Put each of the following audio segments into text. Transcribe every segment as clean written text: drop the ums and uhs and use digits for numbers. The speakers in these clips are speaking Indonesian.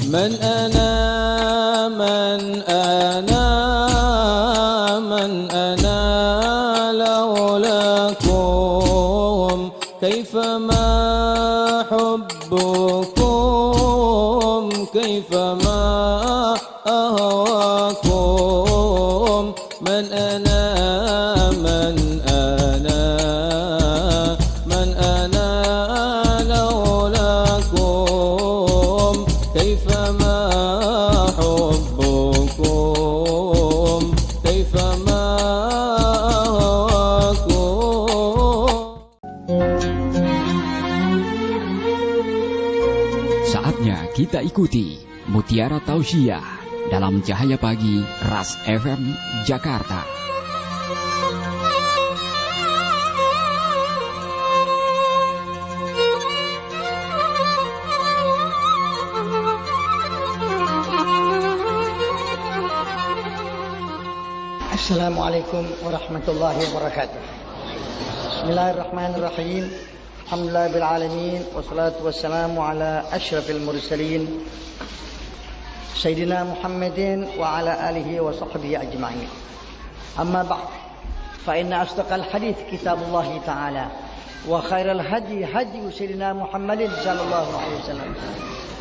من أنا من أنا من أنا لولاكم كيفما حبكم كيفما أهواكم من أنا من أنا من أنا لولاكم كيفما حبكم كيفما أهواكم. Saatnya kita ikuti Mutiara Tausiah dalam Cahaya Pagi Ras FM Jakarta. Assalamualaikum warahmatullahi wabarakatuh. Bismillahirrahmanirrahim. Alhamdulillah bil alamin wassalatu wassalamu ala asyrafil mursalin Sayyidina Muhammadin wa ala alihi wa sahbihi ajma'in. Amma ba'd. Fa inna asdaqal hadits kitabullah ta'ala wa khairal hadi hadi Sayyidina Muhammadin sallallahu alaihi wasallam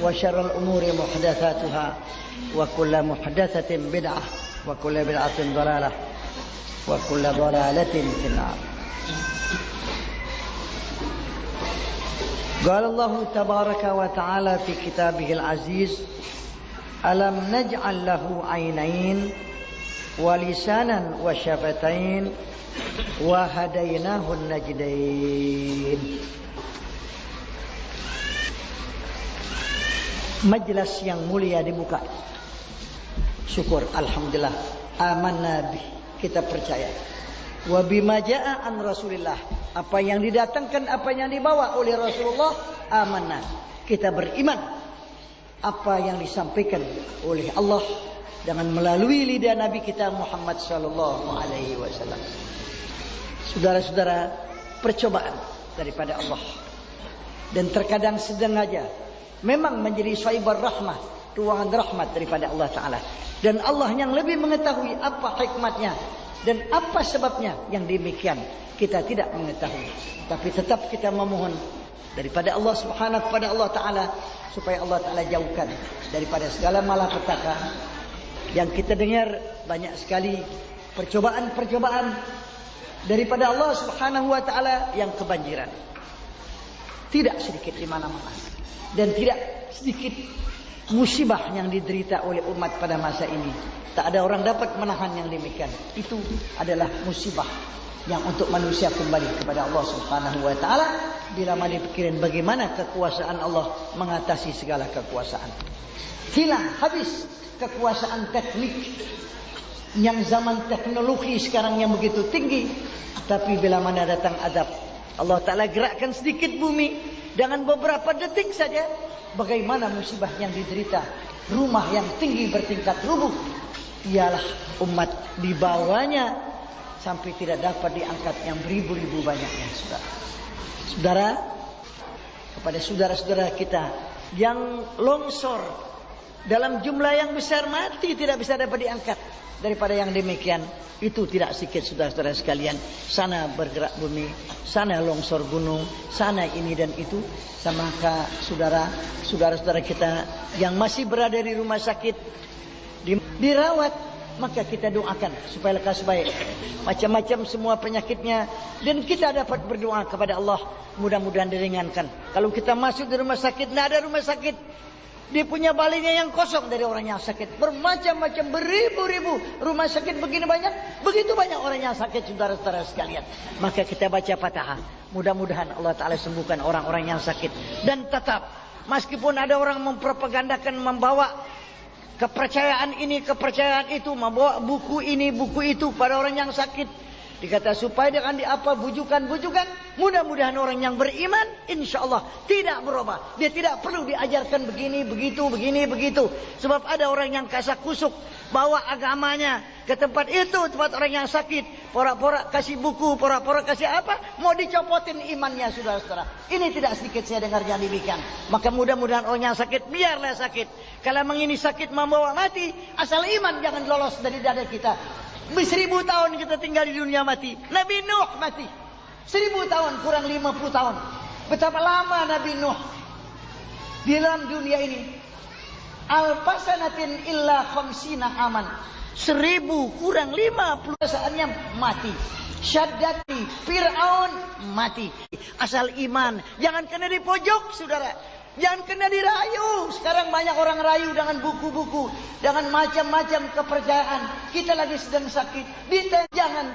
wa syarrul umuri muhdatsatuha wa kullu muhdatsatin bid'ah wa kullu bid'atin dhalalah wa kullu dhalalatin finnar. Qala Allah tabaraka wa ta'ala fi kitabihil aziz alam naj'al lahu 'ainain wa lisanan wa syafatain wa hadainahu najdain. Majelis yang mulia dibuka. Syukur, alhamdulillah. Amanna bih, kita percaya. Wa bima jaa an Rasulillah, apa yang didatangkan, apa yang dibawa oleh Rasulullah, amanna, kita beriman. Apa yang disampaikan oleh Allah dengan melalui lidah Nabi kita Muhammad sallallahu alaihi wasallam. Saudara-saudara, percobaan daripada Allah. Dan terkadang sengaja memang menjadi saibar rahmah, ruangan rahmat daripada Allah Ta'ala. Dan Allah yang lebih mengetahui apa hikmatnya dan apa sebabnya yang demikian kita tidak mengetahui. Tapi tetap kita memohon daripada Allah Subhanahu kepada Allah Ta'ala supaya Allah Ta'ala jauhkan daripada segala malapetaka. Yang kita dengar banyak sekali percobaan-percobaan daripada Allah Subhanahu wa Ta'ala yang kebanjiran. Tidak sedikit di mana-mana. Dan tidak sedikit musibah yang diderita oleh umat pada masa ini. Tak ada orang dapat menahan yang demikian. Itu adalah musibah yang untuk manusia kembali kepada Allah Subhanahu wa Ta'ala. Bila mana dipikirin bagaimana kekuasaan Allah mengatasi segala kekuasaan. Hilang habis kekuasaan teknik yang zaman teknologi sekarang yang begitu tinggi. Tapi bila mana datang adab, Allah Ta'ala gerakkan sedikit bumi dengan beberapa detik saja. Bagaimana musibah yang diderita, rumah yang tinggi bertingkat rubuh, ialah umat di bawahnya sampai tidak dapat diangkat yang beribu-ribu banyaknya. Saudara, kepada saudara-saudara kita yang longsor dalam jumlah yang besar mati tidak bisa dapat diangkat daripada yang demikian, itu tidak sedikit saudara-saudara sekalian. Sana bergerak bumi, sana longsor gunung, sana ini dan itu. Maka saudara-saudara kita yang masih berada di rumah sakit dirawat, maka kita doakan supaya lekas baik macam-macam semua penyakitnya, dan kita dapat berdoa kepada Allah mudah-mudahan diringankan. Kalau kita masuk di rumah sakit, tidak ada rumah sakit, dia punya baliknya yang kosong dari orang yang sakit. Bermacam-macam, beribu-ribu rumah sakit begini banyak, begitu banyak orang yang sakit saudara-saudara sekalian. Maka kita baca Fatihah, mudah-mudahan Allah Ta'ala sembuhkan orang-orang yang sakit. Dan tetap, meskipun ada orang mempropagandakan, membawa kepercayaan ini, kepercayaan itu, membawa buku ini, buku itu pada orang yang sakit, dikata supaya dengan diapa bujukan-bujukan, mudah-mudahan orang yang beriman insya Allah tidak berubah. Dia tidak perlu diajarkan begini, begitu, begini, begitu. Sebab ada orang yang kasak kusuk bawa agamanya ke tempat itu, tempat orang yang sakit, pora-pora kasih buku, pora-pora kasih apa, mau dicopotin imannya, saudara-saudara. Ini tidak sedikit saya dengar yang demikian. Maka mudah-mudahan orang yang sakit, biarlah sakit. Kalau memang ini sakit membawa mati, asal iman jangan lolos dari dada kita. 1000 tahun kita tinggal di dunia mati. Nabi Nuh mati 1000 tahun kurang 50 tahun. Betapa lama Nabi Nuh di dalam dunia ini. Alfasanatin illa khamsina aman. 1000 kurang 50 saatnya mati. Syaddati Fir'aun mati. Asal iman. Jangan kena di pojok, saudara. Jangan kena dirayu. Sekarang banyak orang rayu dengan buku-buku, dengan macam-macam kepercayaan. Kita lagi sedang sakit. Jangan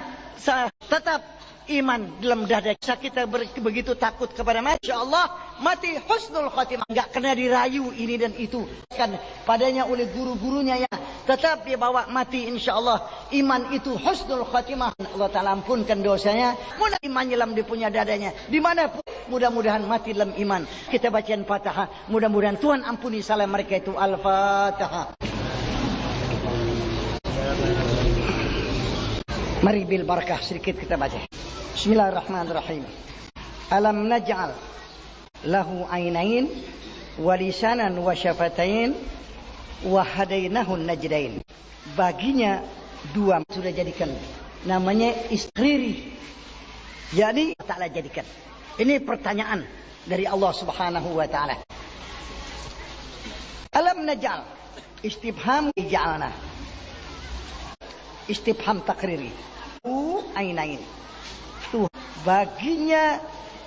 tetap iman dalam dada kita, begitu takut kepada mati. InsyaAllah mati husnul khatimah. Enggak kena dirayu ini dan itu. Kan padanya oleh guru-gurunya ya. Tetap dia bawa mati insyaAllah. Iman itu husnul khatimah. Allah Ta'ala ampunkan dosanya. Mudah iman dalam dia punya dadanya. Dimana pun mudah-mudahan mati dalam iman. Kita bacaan Fatihah. Mudah-mudahan Tuhan ampuni salah mereka itu. Al-Fatihah. Mari bil barakah sedikit kita baca. Bismillahirrahmanirrahim. Alam naj'al lahu ainain wa lisanan wa syafatain wa hadainahu najdain. Baginya dua sudah jadikan. Namanya istriri. Jadi Ta'ala jadikan. Ini pertanyaan dari Allah Subhanahu wa taala. Alam naj'al istifham ja'alna. Istifham takriri. Ainain. Tuh, baginya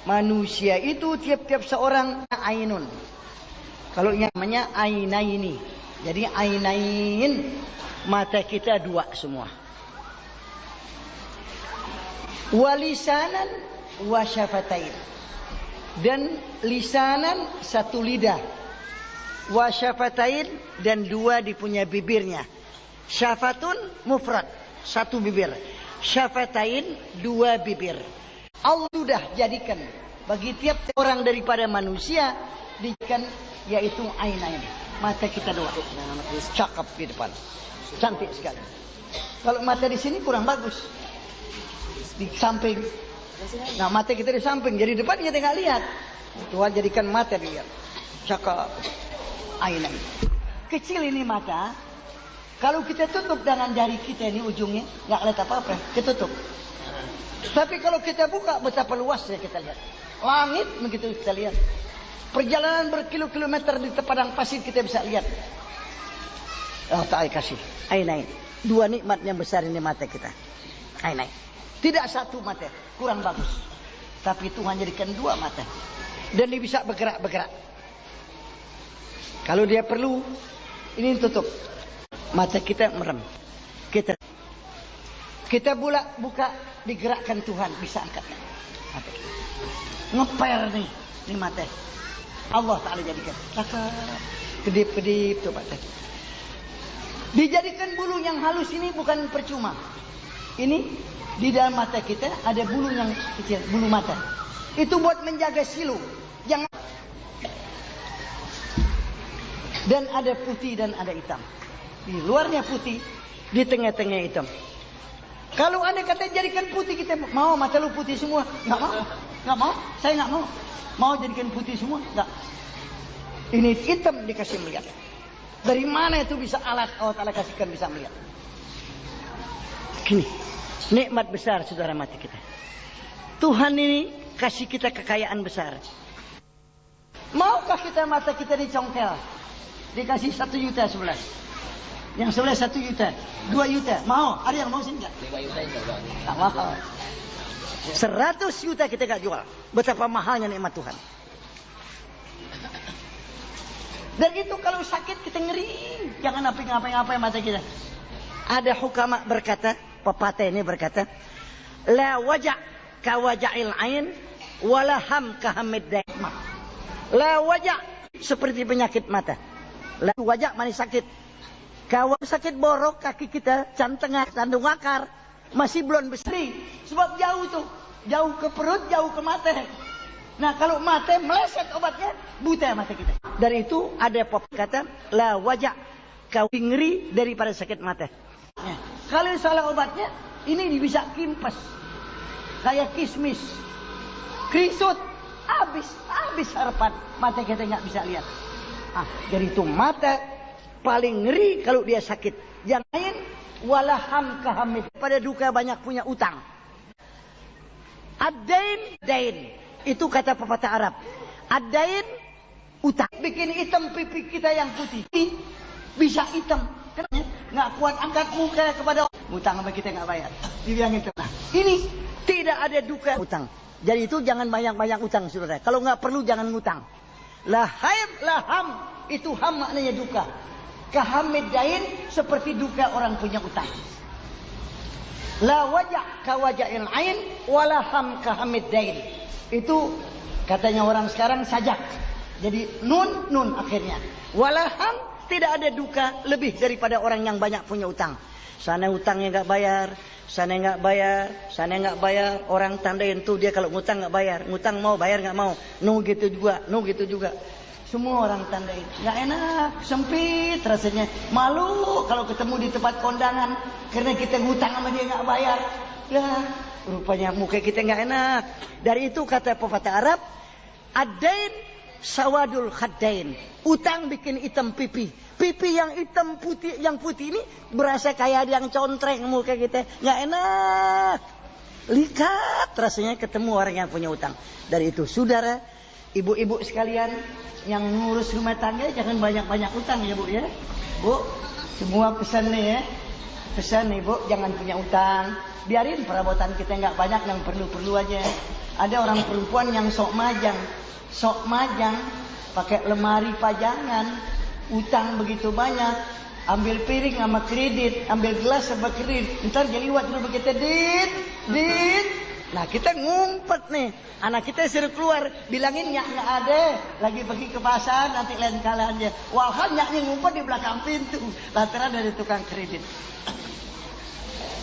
manusia itu tiap-tiap seorang ainun. Kalau yang namanya ainaini. Jadi ainain mata kita dua semua. Walisanan wasyafatain. Dan lisanan satu lidah. Wasyafatain dan dua di punya bibirnya. Syafatun mufrad, satu bibir. Syafatain, dua bibir. Allah sudah jadikan bagi tiap orang daripada manusia dijadikan yaitu ainain. Mata kita dua. Cakep di depan. Cantik sekali. Kalau mata di sini kurang bagus. Di samping. Nah, mata kita di samping. Jadi depan kita nggak lihat. Tuhan jadikan mata dilihat. Cakep. Ainain. Kecil ini mata. Kalau kita tutup dengan jari kita ini ujungnya, nggak lihat apa-apa, kita tutup. Tapi kalau kita buka, betapa luasnya kita lihat. Langit begitu kita lihat. Perjalanan berkilo-kilometer di padang pasir kita bisa lihat. Allah Ta'ala kasih. Ainain. Dua nikmat yang besar ini mata kita. Ainain. Tidak satu mata, kurang bagus. Tapi Tuhan jadikan dua mata. Dan dia bisa bergerak-bergerak. Kalau dia perlu, ini tutup. Mata kita merem. Kita buka digerakkan Tuhan, bisa angkat. Ngeper nih, ini mata. Allah Ta'ala jadikan. Kedip-kedip tuh mata. Dijadikan bulu yang halus ini bukan percuma. Ini di dalam mata kita ada bulu yang kecil, bulu mata. Itu buat menjaga silu. Jangan. Dan ada putih dan ada hitam. Di luarnya putih, di tengah-tengah hitam. Kalau anda kata jadikan putih, kita mau mata lu putih semua? Nggak mau, nggak mau. Saya nggak mau. Mau jadikan putih semua? Nggak. Ini hitam dikasih melihat. Dari mana itu bisa alat Allah Ta'ala kasihkan bisa melihat? Gini, nikmat besar saudara mati kita. Tuhan ini kasih kita kekayaan besar. Maukah kita mata kita dicongkel? Dikasih 1.000.000 yang sebelah 1 juta, 2 juta, mau? Ada yang mau sih enggak? 5 juta juga. Tak mahal. 100 juta kita gak jual. Betapa mahalnya nikmat Tuhan. Dan itu kalau sakit kita ngeri. Jangan ngapain-ngapain mata kita. Ada hukama berkata, pepatah ini berkata, la wajah ka waja'il ain, wala ham ka hamid daimah. La wajah seperti penyakit mata. La wajah manis sakit. Kalau sakit borok kaki kita, tengah, sandung akar, masih belum besar. Sebab jauh tuh, jauh ke perut, jauh ke mata. Nah kalau mata meleset obatnya, buta mata kita. Dari itu ada kata, la wajah kau ngeri daripada sakit mata. Ya. Kalau salah obatnya, ini bisa kimpes. Kayak kismis. Krisut. Habis harapan. Mata kita nggak bisa lihat. Jadi itu mata paling ngeri kalau dia sakit. Yang lain, walaham kahamid. Pada duka banyak punya utang. Ad-dain, dain. Itu kata pepatah Arab. Ad-dain, utang. Bikin hitam pipi kita yang putih. Bisa hitam. Kenapa? Nggak kuat angkat muka kepada utang sama kita nggak bayar. Dibilangin tenang. Ini tidak ada duka utang. Jadi itu jangan banyak-banyak utang, saudara. Kalau nggak perlu jangan ngutang. Laham itu ham maknanya duka. Kahamid dain seperti duka orang punya utang. La wajah kawaja'il ain walaham kahamid dain. Itu katanya orang sekarang sajak. Jadi nun akhirnya. Walaham tidak ada duka lebih daripada orang yang banyak punya utang. Sana utangnya nggak bayar, sana nggak bayar. Orang tandain tuh dia kalau ngutang nggak bayar, ngutang mau bayar nggak mau. Gitu juga. Semua orang tandain. Nggak enak, sempit rasanya. Malu kalau ketemu di tempat kondangan karena kita ngutang sama dia nggak bayar. Ya, rupanya muka kita nggak enak. Dari itu kata pepatah Arab, ad-dain sawadul khaddain. Utang bikin hitam pipi. Pipi yang hitam putih, yang putih ini berasa kayak ada yang contreng muka kita. Nggak enak. Likat rasanya ketemu orang yang punya utang. Dari itu, saudara, ibu-ibu sekalian yang ngurus rumah tangga jangan banyak-banyak utang ya Bu ya. Bu, semua pesan nih ya. Pesan nih Bu, jangan punya utang. Biarin perabotan kita nggak banyak, yang perlu-perlu aja. Ada orang perempuan yang sok majang, pakai lemari pajangan. Utang begitu banyak, ambil piring sama kredit, ambil gelas sama kredit, ntar jeliwat dulu begitu dit. Nah kita ngumpet nih, anak kita suruh keluar, bilangin nyak nggak ada, lagi pergi ke pasar, nanti lain kali aja. Walhal nyaknya ngumpet di belakang pintu, lantaran dari tukang kredit.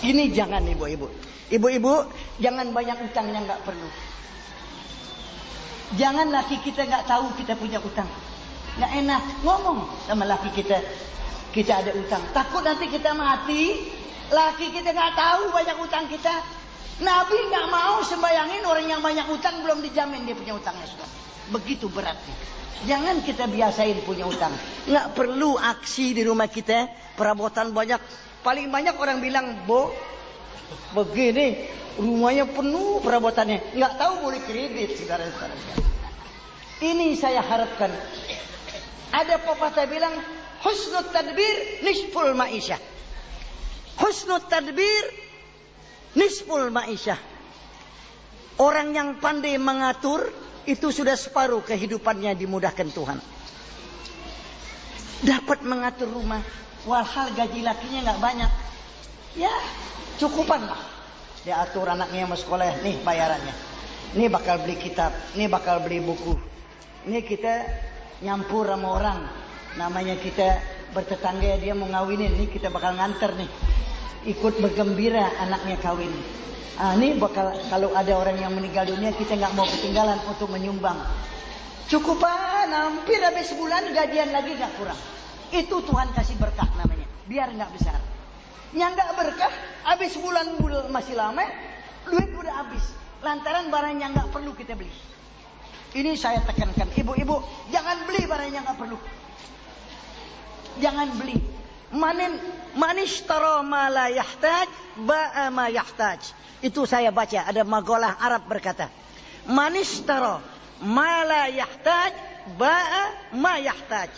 Ini jangan ibu-ibu, jangan banyak utang yang nggak perlu. Jangan laki kita nggak tahu kita punya utang. Nggak enak ngomong sama laki kita ada utang. Takut nanti kita mati, laki kita nggak tahu banyak utang kita. Nabi nggak mau sembayangin orang yang banyak utang belum dijamin dia punya utangnya sudah. Begitu beratnya. Jangan kita biasain punya utang. Nggak perlu aksi di rumah kita, perabotan banyak. Paling banyak orang bilang, "Bo, begini rumahnya penuh perabotannya." Nggak tahu boleh kredit, saudara-saudara. Ini saya harapkan. Ada pepatah bilang, husnul tadbir nisful ma'isyah. Husnul tadbir nisful ma'isyah. Orang yang pandai mengatur itu sudah separuh kehidupannya dimudahkan Tuhan. Dapat mengatur rumah, walhal gaji lakinya nggak banyak. Ya, cukupan lah. Dia atur anaknya mau sekolah, nih bayarannya. Nih bakal beli kitab, nih bakal beli buku. Nih kita nyampur sama orang, namanya kita bertetangga, dia mau ngawinin, nih kita bakal nganter nih, ikut bergembira anaknya kawin. Ini bakal kalau ada orang yang meninggal dunia kita nggak mau ketinggalan untuk menyumbang. Cukupan, hampir habis sebulan gajian lagi nggak kurang. Itu Tuhan kasih berkah namanya, biar nggak besar. Yang nggak berkah, habis bulan masih lama, duit udah habis. Lantaran barang yang nggak perlu kita beli. Ini saya tekankan, ibu-ibu, jangan beli barang yang nggak perlu. Jangan beli. Manishtara ma la yahtaj, ba'a ma yahtaj. Itu saya baca, ada maqalah Arab berkata, manishtara ma la yahtaj, ba'a ma yahtaj.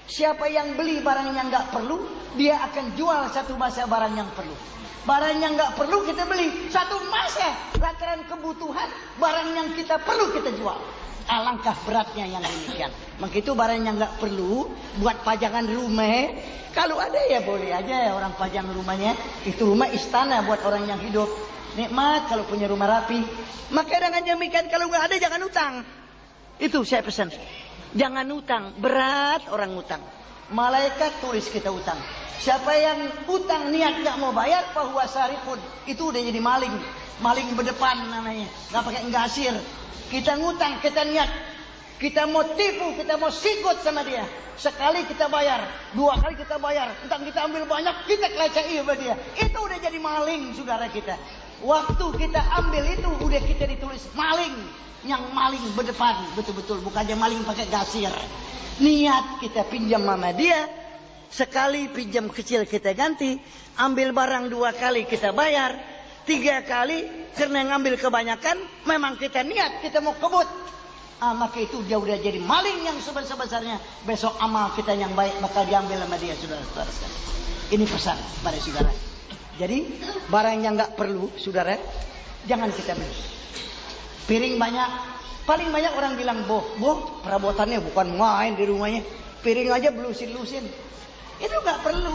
Siapa yang beli barang yang nggak perlu, dia akan jual satu masa barang yang perlu. Barang yang nggak perlu kita beli satu masa, lantaran kebutuhan barang yang kita perlu kita jual. Alangkah beratnya yang demikian. Maka itu barang yang nggak perlu buat pajangan rumah. Kalau ada ya boleh aja orang pajang rumahnya. Itu rumah istana buat orang yang hidup. Nikmat kalau punya rumah rapi. Maka dengan demikian kalau nggak ada jangan utang. Itu saya pesan. Jangan utang. Berat orang utang. Malaikat tulis kita utang. Siapa yang utang niat nggak mau bayar, fahuwa sarikun. Itu udah jadi maling. Maling berdepan namanya. Nggak pakai ngasir. Kita ngutang, kita niat Kita mau tipu, kita mau sikut sama dia. Sekali kita bayar, 2 kali kita bayar. Entah kita ambil banyak, kita kelecei sama dia. Itu udah jadi maling saudara kita. Waktu kita ambil itu udah kita ditulis maling. Yang maling berdepan, betul-betul. Bukannya maling pakai gasir. Niat kita pinjam sama dia. Sekali pinjam kecil kita ganti. Ambil barang 2 kali kita bayar. 3 kali karena ngambil kebanyakan. Memang kita niat, kita mau kebut. Maka itu dia udah jadi maling yang sebesar-besarnya. Besok amal kita yang baik bakal diambil sama dia, saudara-saudara sekalian. Ini pesan pada saudara. Jadi barang yang nggak perlu, saudara, jangan kita beli. Piring banyak, paling banyak orang bilang, boh, perabotannya bukan main di rumahnya. Piring aja belusin-lusin. Itu nggak perlu.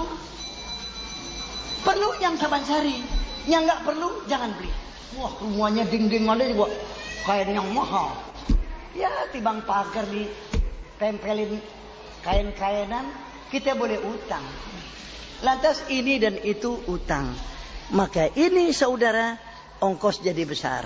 Perlu yang saban sari. Yang nggak perlu jangan beli. Wah, rumahnya dinding ada juga kain yang mahal. Ya, tibang pagar ditempelin kain-kainan, kita boleh utang. Lantas ini dan itu utang. Maka ini saudara, ongkos jadi besar.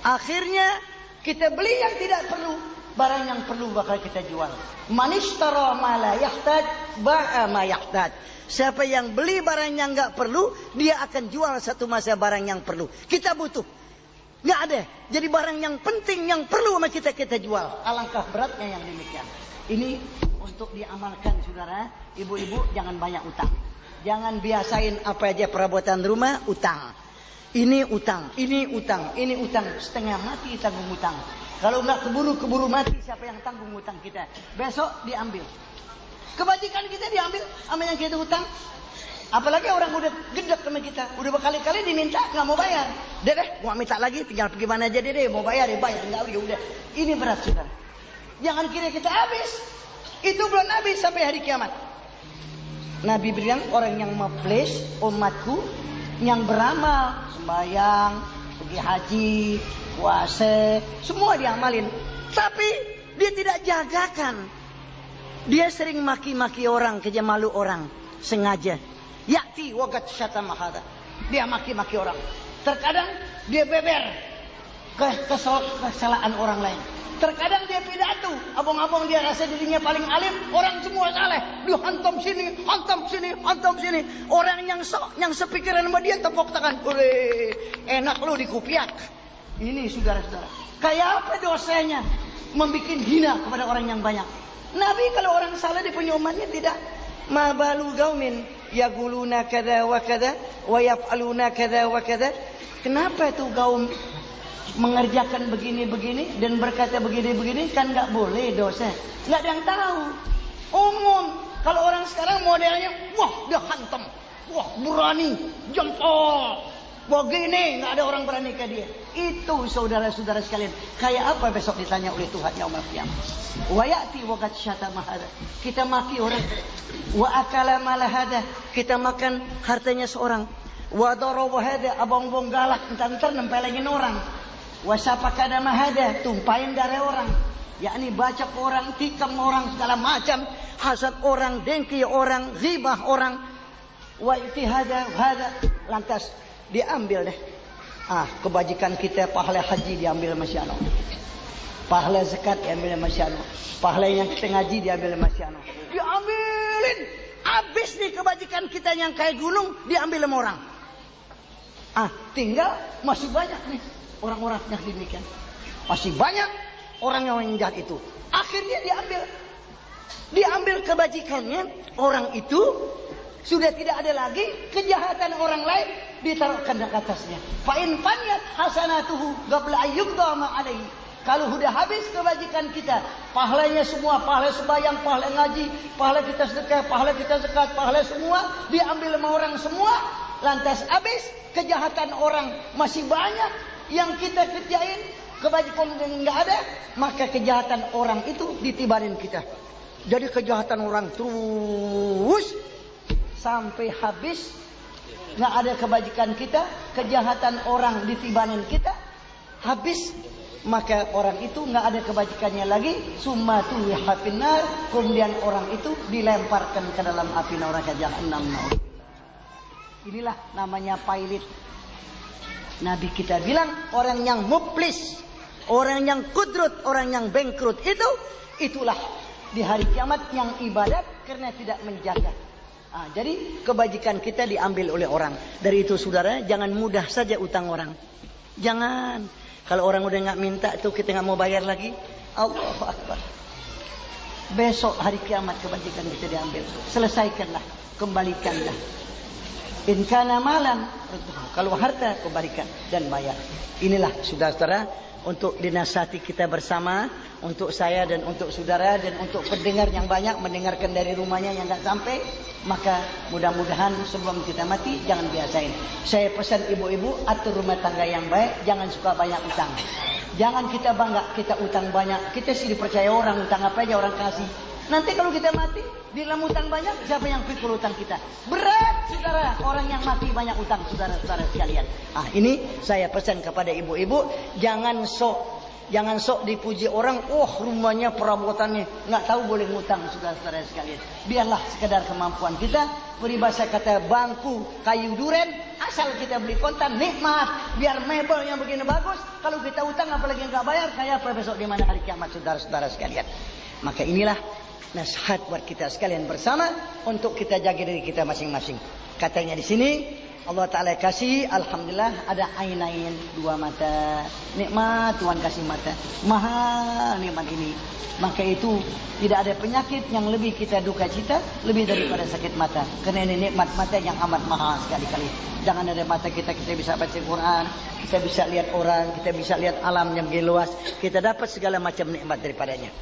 Akhirnya kita beli yang tidak perlu. Barang yang perlu bakal kita jual. Manishtara ma la yahtaj, ba'a ma yahtaj. Siapa yang beli barang yang enggak perlu, dia akan jual satu masa barang yang perlu. Kita butuh. Enggak ada. Jadi barang yang penting, yang perlu sama kita jual. Alangkah beratnya yang demikian. Ini untuk diamalkan saudara. Ibu-ibu jangan banyak utang. Jangan biasain apa aja perabotan rumah, utang. Ini utang, ini utang, ini utang. Setengah mati tanggung utang. Kalau enggak keburu mati, siapa yang tanggung utang kita? Besok diambil. Kebajikan kita diambil sama yang kita utang. Apalagi orang udah gedek sama kita. Udah berkali-kali diminta, nggak mau bayar. Deh, gua minta lagi, tinggal pergi mana aja deh. Mau bayar, ya bayar. Enggak, udah. Ini berat, saudara. Jangan kira kita habis. Itu belum habis sampai hari kiamat. Nabi bilang, orang yang memples umatku, yang beramal, sembahyang, pergi haji, puasa, semua diamalin. Tapi dia tidak jagakan. Dia sering maki-maki orang, keja malu orang, sengaja. Ya'ti wagat syatama hada. Dia maki-maki orang. Terkadang dia beber kesalahan orang lain. Terkadang dia pidato, abang-abang dia rasa dirinya paling alim, orang semua salah. Dia hantam sini, hantam sini, hantam sini. Orang yang sepikiran sama dia tepuk tangan. Oleh, enak lu dikupiak. Ini saudara-saudara. Kayak apa dosanya? Membuat hina kepada orang yang banyak. Nabi kalau orang salah di punya umatnya tidak. Ma balu gaumin yaquluna kada wa kada wa yaf'aluna kada wa kada. Kenapa itu gaum mengerjakan begini-begini dan berkata begini-begini, kan nggak boleh dosa. Nggak ada yang tahu. Umum. Kalau orang sekarang modelnya, wah dia hantam, wah berani, jempol, begini, nggak ada orang berani ke dia. Itu saudara-saudara sekalian. Kayak apa besok ditanya oleh Tuhan yaumul qiyamah. Wa ya'ti waqad syatama hada. Kita maki orang. Wa akala mala hada. Kita makan hartanya seorang. Wa daraba hada, abang-abang galak entar nempelengin orang. Wasapakada mahada, tumpahin darah orang. Yakni baca orang, tikam orang, segala macam. Hasad orang, dengki orang, ghibah orang. Wa itihada hada. Lantas diambil deh. Kebajikan kita, pahala haji diambil masyano. Pahala zakat diambil masyano. Pahala yang kita ngaji diambil masyano. Diambilin. Habis nih kebajikan kita yang kayak gunung, diambil sama orang. Tinggal masih banyak nih orang-orang yang demikian. Masih banyak orang yang jahat itu. Akhirnya diambil kebajikannya. Orang itu sudah tidak ada lagi. Kejahatan orang lain ditaruhkan di atasnya. Fa'in faniyat hasanatuhu qabla ayyubda ma'alaihi. Kalau sudah habis kebajikan kita, pahalanya semua, pahala sembahyang, pahala ngaji, pahala kita sedekah, pahala kita zakat, pahala semua diambil sama orang semua. Lantas habis, kejahatan orang masih banyak yang kita kerjain, kebajikan enggak ada, maka kejahatan orang itu ditibarin kita. Jadi kejahatan orang terus sampai habis, nggak ada kebajikan kita, kejahatan orang ditibarin kita, habis, maka orang itu nggak ada kebajikannya lagi. Summatu hafinar, kemudian orang itu dilemparkan ke dalam api neraka jahanam. Inilah namanya pailit. Nabi kita bilang orang yang muflis orang yang kudrut, orang yang bangkrut itulah di hari kiamat yang ibadat karena tidak menjaga. Jadi kebajikan kita diambil oleh orang. Dari itu saudara, jangan mudah saja utang orang. Jangan. Kalau orang udah nggak minta tuh kita nggak mau bayar lagi. Allahu Akbar. Besok hari kiamat kebajikan kita diambil. Selesaikanlah, kembalikanlah. In kana malan, kalau harta kembalikan dan bayar. Inilah saudara-saudara, untuk dinasihati kita bersama, untuk saya dan untuk saudara dan untuk pendengar yang banyak mendengarkan dari rumahnya yang nggak sampai, maka mudah-mudahan sebelum kita mati jangan biasain. Saya pesan ibu-ibu, atur rumah tangga yang baik, jangan suka banyak utang. Jangan kita bangga kita utang banyak. Kita sih dipercaya orang, utang apa aja orang kasih. Nanti kalau kita mati, di dalam utang banyak, siapa yang pikul utang kita? Berat, saudara. Orang yang mati banyak utang, saudara-saudara sekalian. Ini saya pesan kepada ibu-ibu, jangan sok dipuji orang. Rumahnya, perabotannya, nggak tahu boleh ngutang, saudara-saudara sekalian. Biarlah sekedar kemampuan kita. Peribahasa kata bangku kayu duren, asal kita beli kontan nikmat. Biar mebelnya begini bagus. Kalau kita utang apalagi nggak bayar, kayak apa besok di mana hari kiamat, saudara-saudara sekalian. Maka inilah nasihat buat kita sekalian bersama untuk kita jaga diri kita masing-masing. Katanya di sini Allah Ta'ala kasih, alhamdulillah ada ainain, dua mata. Nikmat Tuhan kasih mata. Mahal nikmat ini. Maka itu tidak ada penyakit yang lebih kita duka cita lebih daripada sakit mata. Karena ini nikmat mata yang amat mahal sekali-kali. Jangan ada mata kita bisa baca Quran, kita bisa lihat orang, kita bisa lihat alam yang begitu luas. Kita dapat segala macam nikmat daripadanya.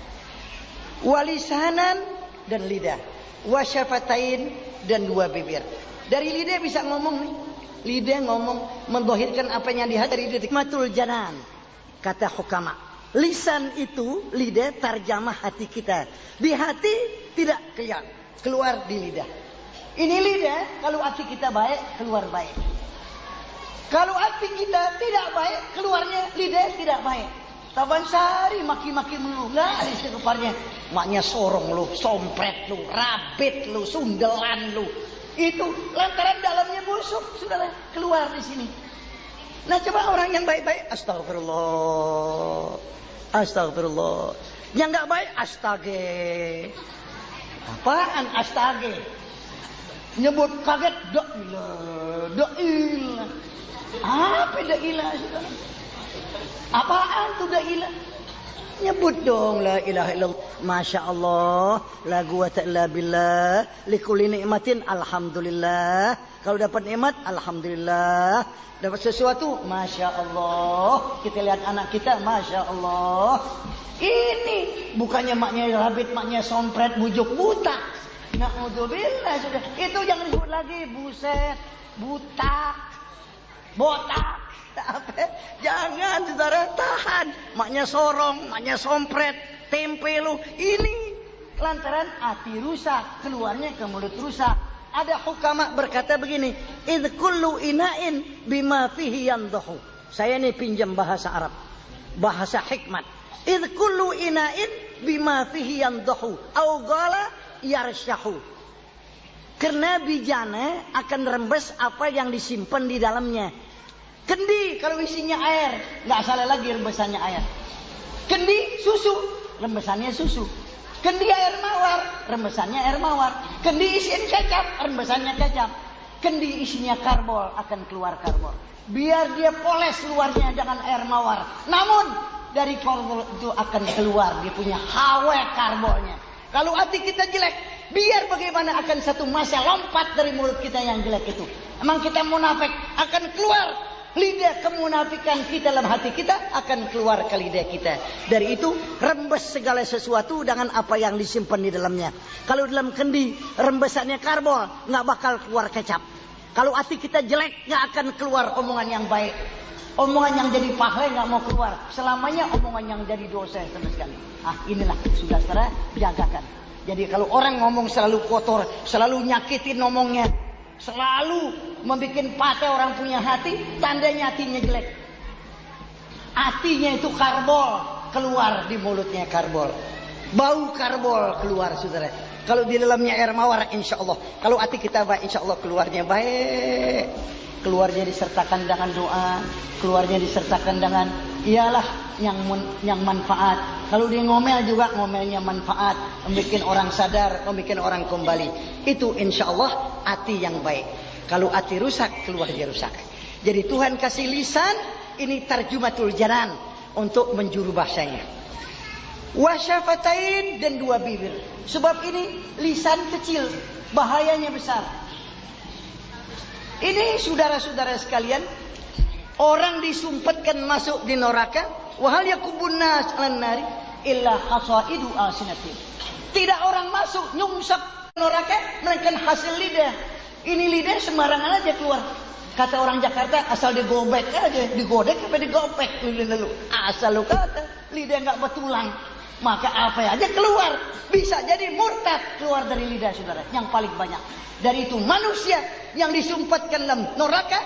Walisanan dan lidah, wasyafatain dan dua bibir. Dari lidah bisa ngomong nih. Lidah ngomong mendohirkan apa yang di hati. Dari lidah matul janan, kata hukama. Lisan itu lidah tarjamah hati kita. Di hati tidak keluar di lidah. Ini lidah, kalau hati kita baik keluar baik. Kalau hati kita tidak baik, keluarnya lidah tidak baik. Taban sehari maki-maki melulu, nggak ada istighfarnya. Maknya sorong lu, sompret lu, rabit lu, sundelan lu. Itu lantaran dalamnya busuk, saudara, keluar di sini. Nah coba orang yang baik-baik, astagfirullah, astagfirullah. Yang nggak baik, astage. Apaan astage? Nyebut kaget, da'ilah. Apa da'ilah, saudara? Apaan tuh da'ilah? Nyebut dong la ilaha illallah. Masya Allah, la quwata illa billah, likulli nikmatin alhamdulillah. Kalau dapat nikmat alhamdulillah. Dapat sesuatu Masya Allah. Kita lihat anak kita Masya Allah. Ini bukannya maknya rabit, maknya sompret, bujuk buta. Na'udzubillah sudah. Itu jangan disebut lagi buset, buta, botak. Apa? Jangan saudara, tahan. Maknya sorong, maknya sompret, tempe lu. Ini lantaran hati rusak, keluarnya ke mulut rusak. Ada hukama berkata begini, idz kullu ina'in bima fihi yandahu. Saya ini pinjam bahasa Arab, bahasa hikmat. Idz kullu ina'in bima fihi yandahu au qala yarshahu. Karena bijana akan rembes apa yang disimpan di dalamnya. Kendi kalau isinya air, nggak salah lagi rembesannya air. Kendi susu, rembesannya susu. Kendi air mawar, rembesannya air mawar. Kendi isinya kecap, rembesannya kecap. Kendi isinya karbol, akan keluar karbol. Biar dia poles luarnya, jangan air mawar. Namun dari karbol itu akan keluar, dia punya hawa karbolnya. Kalau hati kita jelek, biar bagaimana akan satu masa lompat dari mulut kita yang jelek itu. Emang kita munafik, akan keluar. Lidah kemunafikan kita dalam hati kita akan keluar ke lidah kita. Dari itu rembes segala sesuatu dengan apa yang disimpan di dalamnya. Kalau dalam kendi rembesannya karbol, nggak bakal keluar kecap. Kalau hati kita jelek, nggak akan keluar omongan yang baik. Omongan yang jadi pahala nggak mau keluar. Selamanya omongan yang jadi dosa sama sekali. Inilah sudah saudara, jagakan. Jadi kalau orang ngomong selalu kotor, selalu nyakitin ngomongnya, selalu membuat patah orang punya hati, tandanya hatinya jelek. Hatinya itu karbol, keluar di mulutnya karbol. Bau karbol keluar saudara. Kalau di dalamnya air mawar insya Allah. Kalau hati kita baik insya Allah keluarnya baik. Keluarnya disertakan dengan doa, keluarnya disertakan dengan ialah yang manfaat. Kalau dia ngomel juga ngomelnya manfaat, membuat orang sadar, membuat orang kembali. Itu insya Allah hati yang baik. Kalau hati rusak, keluar dia rusak. Jadi Tuhan kasih lisan, ini tarjumatul janan untuk menjuru bahasanya. Wasyafatain, dan 2 bibir. Sebab ini lisan kecil, bahayanya besar. Ini saudara-saudara sekalian, orang disumpatkan masuk di neraka, wahal yakubun nas 'alan nari illa hasaidu alsinatin. Tidak orang masuk nyungsap neraka melainkan hasil lidah. Ini lidah sembarangan aja keluar. Kata orang Jakarta, asal digobek aja, digodek apa digopek lalu. Asal lu kata lidah enggak betulang, maka apa aja keluar. Bisa jadi murtad keluar dari lidah saudara, yang paling banyak. Dari itu manusia yang disumpatkan dalam neraka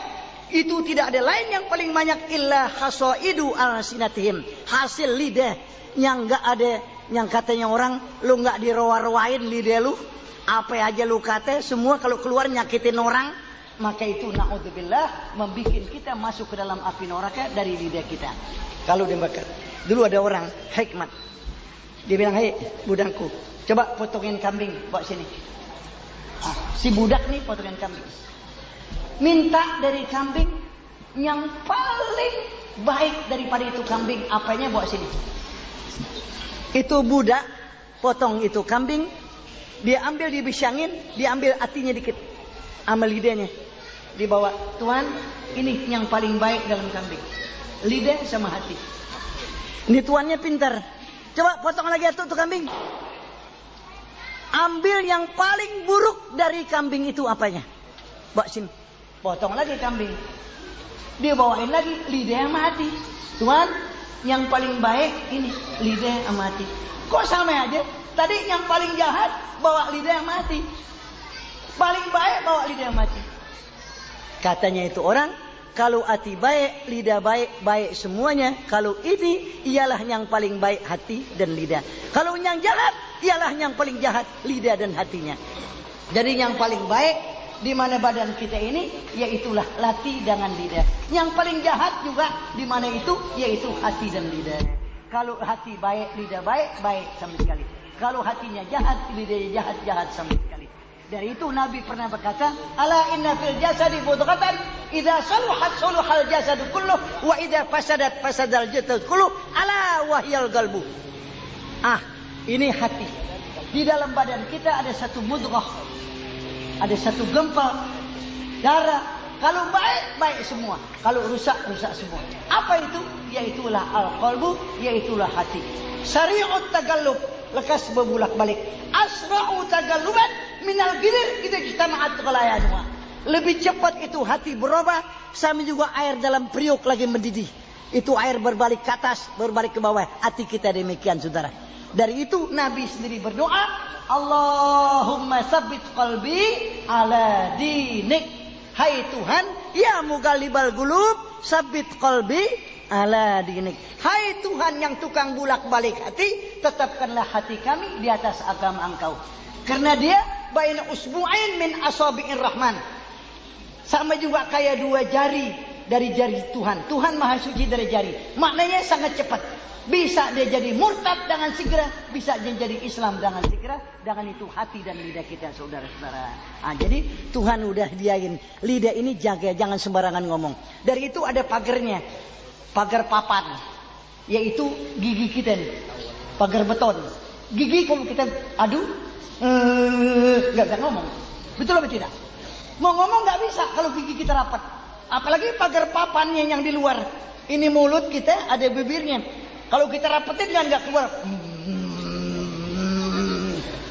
itu tidak ada lain yang paling banyak illa hasaidu alsinatihim, hasil lidah yang enggak ada, yang katanya orang lu enggak dirowa-rowain lidah lu, apa aja lu kata semua kalau keluar nyakitin orang, maka itu naudzubillah membikin kita masuk ke dalam api neraka dari lidah kita. Kalau dibakar. Dulu ada orang hikmat. Dia bilang, "Hei, budakku, coba potongin kambing, bawa sini." Si budak nih potongin kambing. Minta dari kambing yang paling baik daripada itu kambing, apanya bawa sini. Itu budak potong itu kambing, dia ambil dibisyangin, dia ambil hatinya dikit, amal lidahnya, dibawa. Tuhan, ini yang paling baik dalam kambing, lidah sama hati. Ini tuannya pintar. Coba potong lagi tuh kambing. Ambil yang paling buruk dari kambing itu apanya, bawa sini. Potong lagi kambing. Dia bawain lagi lidah sama hati. Tuhan, yang paling baik ini lidah sama hati. Kok sama aja? Tadi yang paling jahat bawa lidah sama hati. Paling baik bawa lidah sama hati. Katanya itu orang, kalau hati baik, lidah baik, baik semuanya. Kalau ini ialah yang paling baik hati dan lidah. Kalau yang jahat ialah yang paling jahat lidah dan hatinya. Jadi yang paling baik di mana badan kita ini, yaitulah hati dengan lidah. Yang paling jahat juga di mana itu, yaitu hati dan lidah. Kalau hati baik, lidah baik, baik sama sekali. Kalau hatinya jahat, lidahnya jahat, jahat sama sekali. Dari itu Nabi pernah berkata, "Ala inna fil jasadi mudghatan, idza saluhat saluhal jasadu kulluh, wa idza fasadat fasadal jasadu kulluh, ala wahyal qalbu." Ini hati. Di dalam badan kita ada satu mudghah, ada satu gempal darah. Kalau baik, baik semua. Kalau rusak, rusak semua. Apa itu? Yaitulah al-qalbu, yaitulah hati. Sari'ut tagallub, lekas berbulak-balik. Asra'u tagalluban minal gilir, kita ijtama'at ghalayanu. Lebih cepat itu hati berubah, sama juga air dalam periuk lagi mendidih. Itu air berbalik ke atas, berbalik ke bawah. Hati kita demikian saudara. Dari itu Nabi sendiri berdoa, Allahumma sabbit qalbi ala dinik. Hai Tuhan, ya mughalibal qulub, sabbit qalbi ala dinik. Hai Tuhan yang tukang bulak-balik hati, tetapkanlah hati kami di atas agama Engkau. Karena dia baina usbu'ain min asabi'ir rahman. Sama juga kayak 2 jari dari jari Tuhan. Tuhan Maha Suci dari jari. Maknanya sangat cepat. Bisa dia jadi murtad dengan segera, bisa dia jadi Islam dengan segera. Dengan itu hati dan lidah kita saudara-saudara. Jadi Tuhan udah diain lidah ini jaga, jangan sembarangan ngomong. Dari itu ada pagarnya, pagar papan, yaitu gigi kita nih, pagar beton. Gigi kalau kita adu, nggak bisa ngomong. Betul apa tidak? Mau ngomong nggak bisa kalau gigi kita rapat. Apalagi pagar papannya yang di luar. Ini mulut kita ada bibirnya. Kalau kita rapetin kan nggak keluar,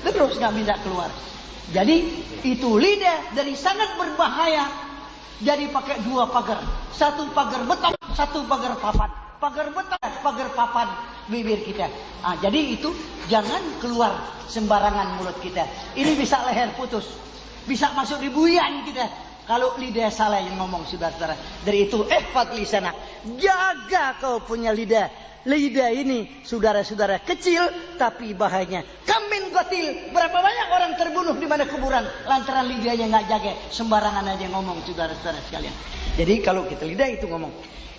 terus nggak bisa keluar. Jadi itu lidah dari sangat berbahaya. Jadi pakai 2 pagar, 1 pagar beton, 1 pagar papan. Pagar beton, pagar papan bibir kita. Jadi itu jangan keluar sembarangan mulut kita. Ini bisa leher putus, bisa masuk di buyan kita. Kalau lidah salah yang ngomong saudara-saudara. Dari itu ihfad lisanak, jaga kau punya lidah. Lidah ini saudara-saudara kecil tapi bahayanya. Kamin qatil, berapa banyak orang terbunuh di mana kuburan lantaran lidahnya nggak jaga, sembarangan aja ngomong saudara-saudara sekalian. Jadi kalau kita lidah itu ngomong.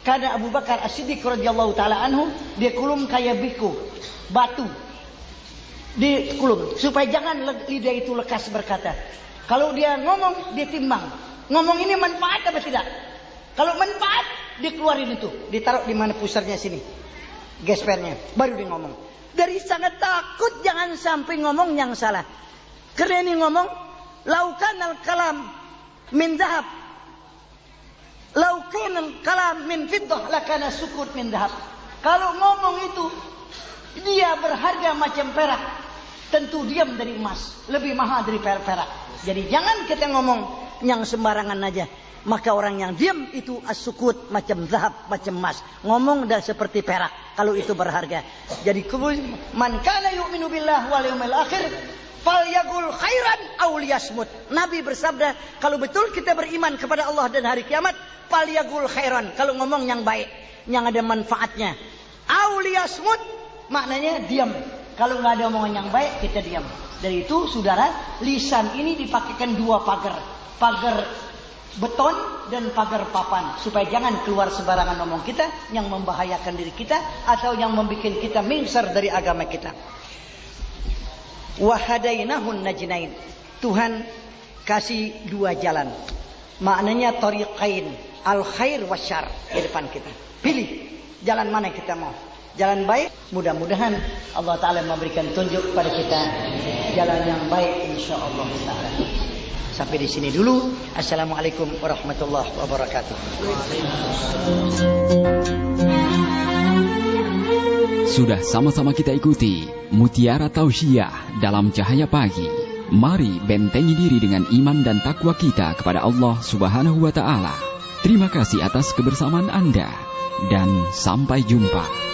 Karena Abu Bakar As-Siddiq radhiyallahu taala anhu, dia kulum kayak biku, batu. Di kulum supaya jangan lidah itu lekas berkata. Kalau dia ngomong, dia timbang. Ngomong ini manfaat apa tidak? Kalau manfaat, dikeluarin itu, ditaruh di mana pusarnya sini. Gespernya, baru dia ngomong. Dari sangat takut jangan sampai ngomong yang salah. Karena ini ngomong laukan al-kalam min zahab. Laukan al-kalam min fiddah lakana sukut min zahab. Kalau ngomong itu dia berharga macam perak, tentu diam dari emas, lebih mahal dari perak. Jadi jangan kita ngomong yang sembarangan aja. Maka orang yang diam itu as-sukut macam zahab, macam emas. Ngomong dah seperti perak kalau itu berharga. Jadi man kana yu'minu billahi wal yawmil akhir falyaqul khairan aw liyasmut. Nabi bersabda, kalau betul kita beriman kepada Allah dan hari kiamat, falyaqul khairan, kalau ngomong yang baik, yang ada manfaatnya. Aw liyasmut maknanya diam. Kalau nggak ada omongan yang baik, kita diam. Dari itu, saudara, lisan ini dipakaikan dua pagar. Pagar beton dan pagar papan. Supaya jangan keluar sembarangan ngomong kita yang membahayakan diri kita atau yang membuat kita mingser dari agama kita. Wahadainahun najnain. Tuhan kasih dua jalan. Maknanya tariqain, al khair wasyar di depan kita. Pilih jalan mana kita mau. Jalan baik, mudah-mudahan Allah Ta'ala memberikan tunjuk pada kita jalan yang baik insyaAllah Ta'ala. Sampai di sini dulu. Assalamualaikum warahmatullahi wabarakatuh. Sudah sama-sama kita ikuti Mutiara Tausiah dalam Cahaya Pagi. Mari bentengi diri dengan iman dan takwa kita kepada Allah Subhanahu wa Ta'ala. Terima kasih atas kebersamaan Anda dan sampai jumpa.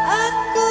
Aku